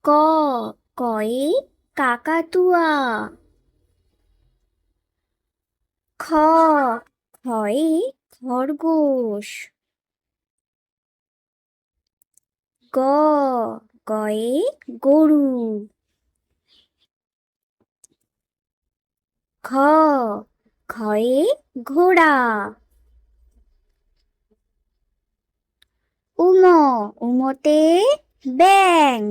ক কয়ে কাকাতুয়া। খ খয়ে খরগোশ। গ গয়ে গরু। খ খয়ে ঘোড়া। উম উমতে ব্যাঙ।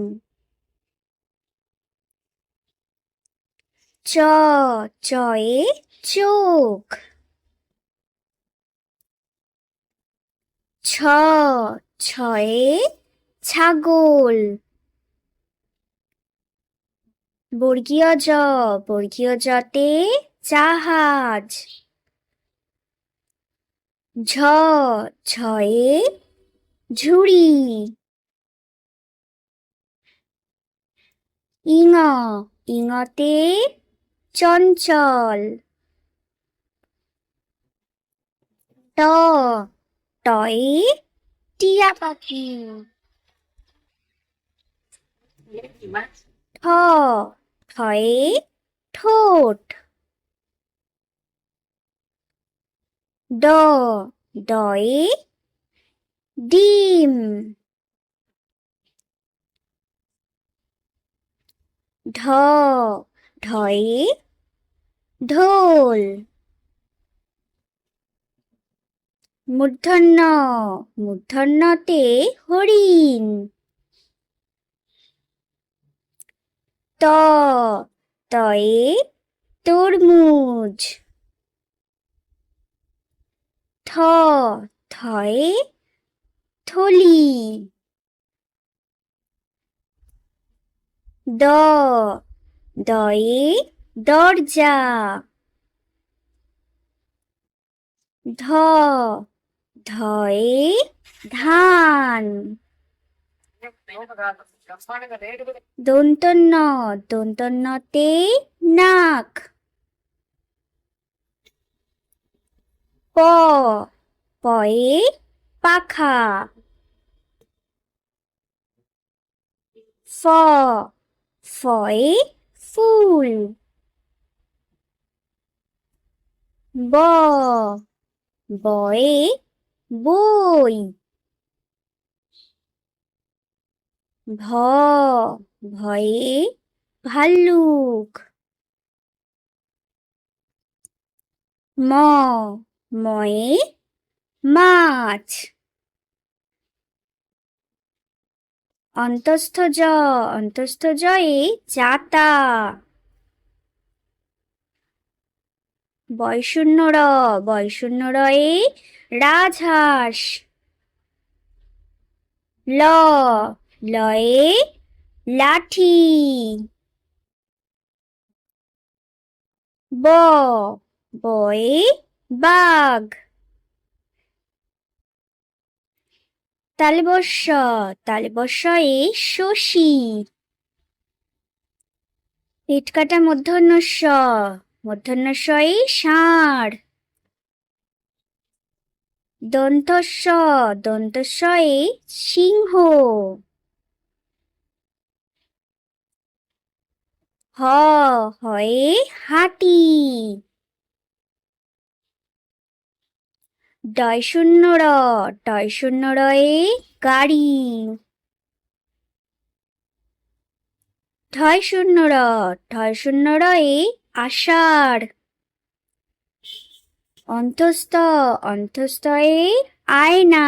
চ চয়ে চোখ। ছ ছয়ে ছাগল। বর্গীয় জ বর্গীয় জতে জাহাজ। ঝ ঝয়ে ঝুড়ি। ইঙ ইঙতে চঞ্চল। ট টয়ে টিয়া পাখি। ঠ ঠয়ে ঠোঁট। ড ডয়ে ডিম। ঢ ঢয়ে ঢোল। মূর্ধন্য মূর্ধন্যতে হরিণ। ত তয়ে তরমুজ। থ থয়ে থলি। দ দয়ে দরজা। ধ ধয়ে ধান। দন্তন্য দন্তন্যতে নাক। প পয়ে পাখা। ফ ফয়ে ফুল। ব বয়ে বই। ভ ভয়ে ভাল্লুক। ম ময়ে মাছ। অন্তস্থ জ অন্তস্থ জয়ে জাতা। বয়শূন্য র বয়শূন্য রয়ে রাজহাঁস। ল লয়ে লাঠি। ব বয়ে বাঘ। তালবস্য তালবস্যয়ে শশী। পেটকাটা মূর্ধন্যস্ব মূর্ধন্যস্বয়ে ষাঁড়। দন্তস্ব দন্তস্বয়ে সিংহ। হ হয়ে হাতি। ডয়শূন্য র ডয়শূন্য রয়ে গাড়ি। ঢয়শূন্য র ঢয়শূন্য রয়ে আষাঢ়। অন্তস্থ অন্তস্থয়ে আয়না।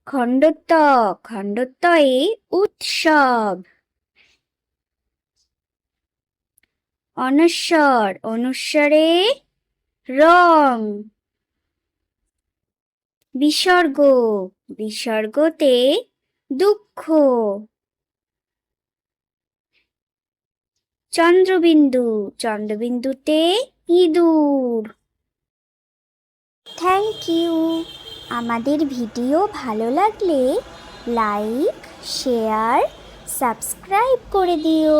খণ্ডত্ব খণ্ডত্বয়ে উৎসব। অনস্বর অনুস্বরে রং। বিসর্গ বিসর্গতে দুঃখ। চন্দ্রবিন্দু চন্দ্রবিন্দুতে ইঁদুর। Thank you. আমাদের ভিডিও ভালো লাগলে লাইক শেয়ার সাবস্ক্রাইব করে দিও।